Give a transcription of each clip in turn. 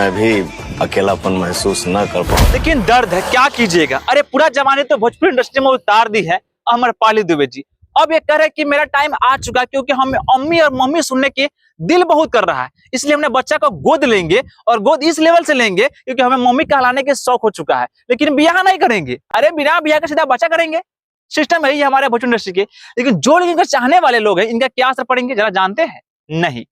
मैं भी अकेलापन महसूस न कर पाऊँ। लेकिन दर्द है, क्या कीजिएगा। अरे पूरा जमाने तो भोजपुरी इंडस्ट्री में उतार दी है अमरपाली दुबे जी। अब ये कह रहे हैं कि मेरा टाइम आ चुका है, क्योंकि हम अम्मी और मम्मी सुनने के दिल बहुत कर रहा है, इसलिए हमने बच्चा को गोद लेंगे। और गोद इस लेवल से लेंगे क्योंकि हमें मम्मी कहलाने के शौक हो चुका है, लेकिन ब्याह नहीं करेंगे। अरे बिना ब्याह के सीधा बच्चा करेंगे, सिस्टम है ये हमारे भोजपुरी इंडस्ट्री के। लेकिन जो लोग इनका चाहने वाले लोग हैं, इनका क्या असर पड़ेंगे जरा जानते हैं? नहीं,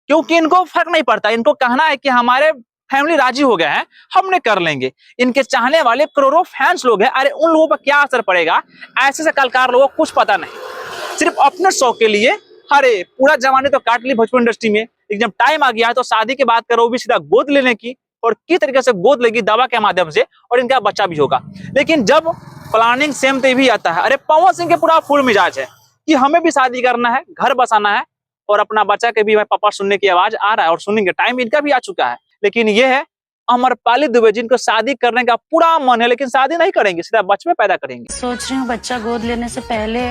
क्योंकि इनको फर्क नहीं पड़ता। इनको कहना है कि हमारे फैमिली राजी हो गए हैं, हमने कर लेंगे। इनके चाहने वाले करोड़ों फैंस लोग हैं, अरे उन लोगों पर क्या असर पड़ेगा, ऐसे से कलाकार लोगों को कुछ पता नहीं। सिर्फ अपने शौक के लिए अरे पूरा जमाने तो काट ली भोजपुरी इंडस्ट्री में, लेकिन जब टाइम आ गया है तो शादी की बात करो, वो भी सीधा गोद लेने की। और किस तरीके से गोद लेगी, दवा के माध्यम से, और इनका बच्चा भी होगा। लेकिन जब प्लानिंग सेम तो भी आता है, अरे पवन सिंह के पूरा फुल मिजाज है कि हमें भी शादी करना है, घर बसाना है, और अपना बच्चा के भी पापा सुनने की आवाज आ रहा है, और सुनेंगे, टाइम इनका भी आ चुका है। लेकिन ये है अमरपाली दुबे जिनको शादी करने का पूरा मन है, लेकिन शादी नहीं करेंगे, सीधा बच्चे पैदा करेंगे। सोच रही हूँ बच्चा गोद लेने से पहले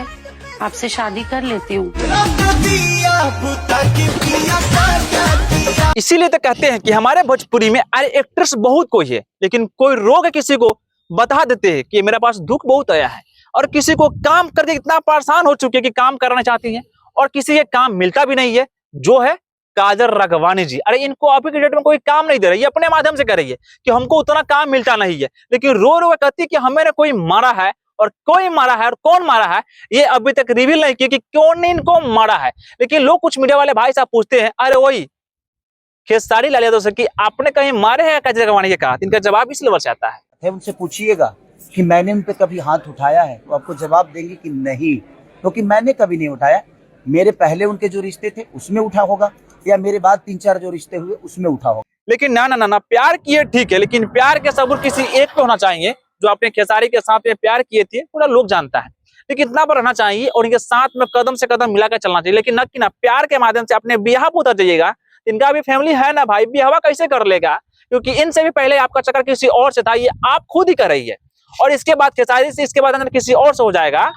आपसे शादी कर लेती हूँ। इसीलिए तो कहते हैं कि हमारे भोजपुरी में अरे एक्ट्रेस बहुत कोई है, लेकिन कोई रोग है किसी को बता देते हैं कि मेरे पास दुख बहुत आया है। और किसी को काम करके इतना परेशान हो चुके हैं कि काम करना चाहती हैं, और किसी के काम मिलता भी नहीं है, जो है काजल राघवानी जी। अरे इनको अभी के डेट में कोई काम नहीं दे रही है, अपने माध्यम से कर रही है कि हमको उतना काम मिलता नहीं है, लेकिन रो रो कहती है कि हमें कोई मारा है, और कोई मारा है और कौन मारा है ये अभी तक रिवील नहीं किया कि कौन इनको मारा है। लेकिन लोग, कुछ मीडिया वाले भाई साहब पूछते हैं, अरे वही खेसारी लाल यादव से कि आपने कहीं मारे हैं काजल राघवानी के? कहा, इनका जवाब इस लेवल से आता है। उनसे पूछिएगा कि मैंने उन पे कभी हाथ उठाया है, तो आपको जवाब देंगे कि नहीं, क्योंकि मैंने कभी नहीं उठाया। मेरे पहले उनके जो रिश्ते थे उसमें उठा होगा, या मेरे बाद 3-4 जो रिश्ते हुए उसमें उठा होगा। लेकिन ना ना ना ना, प्यार किए ठीक है, लेकिन प्यार के सबूत किसी एक पे होना चाहिए। जो आपने खेसारी के साथ में प्यार किए थे पूरा लोग जानता है, लेकिन इतना पर रहना चाहिए, और इनके साथ में कदम से कदम मिलाकर चलना चाहिए। लेकिन न कि ना प्यार के माध्यम से अपने ब्याह पर उतर जाइएगा। इनका भी फैमिली है ना भाई, ब्याह कैसे कर लेगा, क्योंकि इनसे भी पहले आपका चक्कर किसी और से था, ये आप खुद ही कर रही है। और इसके बाद खेसारी से, इसके बाद अगर किसी और से हो जाएगा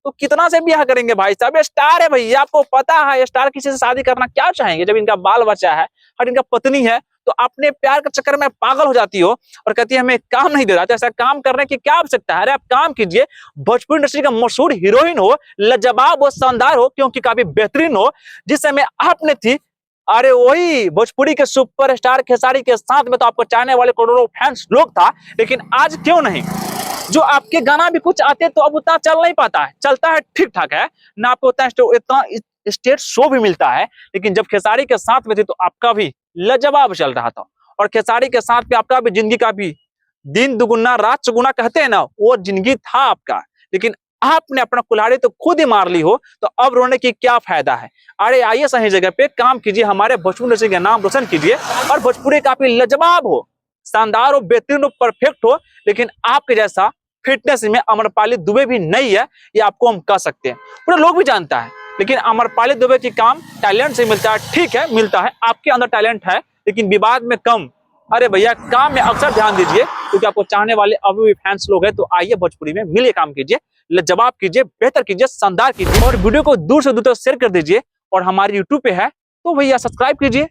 तो कितना से ब्याह करेंगे भाई साहब? ये स्टार है भैया, आपको पता है स्टार किसी से शादी करना क्या चाहेंगे? जब इनका बाल बच्चा है और इनका पत्नी है, तो अपने प्यार के चक्कर में पागल हो जाती हो और कहती है हमें काम नहीं दे रहा। तो ऐसा काम करने की क्या आवश्यकता है? अरे आप काम कीजिए, भोजपुरी इंडस्ट्री का मशहूर हीरोइन हो, लाजवाब हो, शानदार हो, क्योंकि काफी बेहतरीन हो, जिस समय आपने थी। अरे वही भोजपुरी के सुपरस्टार खेसारी के साथ में तो आपको चाहने वाले करोड़ों फैंस लोग था, लेकिन आज क्यों नहीं? जो आपके गाना भी कुछ आते तो अब उतना चल नहीं पाता है, चलता है ठीक ठाक है ना, आपको इतना स्टेज शो भी मिलता है। लेकिन जब खेसारी के साथ में थे तो आपका भी लाजवाब चल रहा था, और खेसारी के साथ में आपका भी जिंदगी का भी दिन दुगुना रात चौगुना कहते हैं ना, वो जिंदगी था आपका। लेकिन आपने अपना कुल्हाड़ी तो खुद ही मार ली हो, तो अब रोने की क्या फायदा है? अरे आइए सही जगह पे काम कीजिए, हमारे भोजपुरी इंडस्ट्री का नाम रोशन कीजिए, और भोजपुरी काफी लाजवाब हो, शानदार हो, बेहतरीन हो, परफेक्ट हो। लेकिन आपके जैसा फिटनेस में अमरपाली दुबे भी नहीं है, ये आपको हम कह सकते हैं, पूरे लोग भी जानता है। लेकिन अमरपाली दुबे की काम टैलेंट से मिलता है, ठीक है मिलता है, आपके अंदर टैलेंट है, लेकिन विवाद में कम। अरे भैया काम में अक्सर ध्यान दीजिए, क्योंकि आपको चाहने वाले अभी भी फैंस लोग हैं। तो आइए भोजपुरी में मिलिए, काम कीजिए, लाजवाब कीजिए, बेहतर कीजिए, शानदार कीजिए, और वीडियो को दूर से दूर तक शेयर कर दीजिए। और हमारे यूट्यूब पे है तो भैया सब्सक्राइब कीजिए,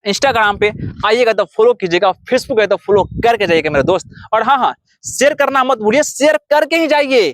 इंस्टाग्राम पे आइएगा तो फॉलो कीजिएगा, फेसबुक है तो फॉलो करके जाइएगा मेरे दोस्त। और हाँ, शेयर करना मत भूलिए, शेयर करके ही जाइए।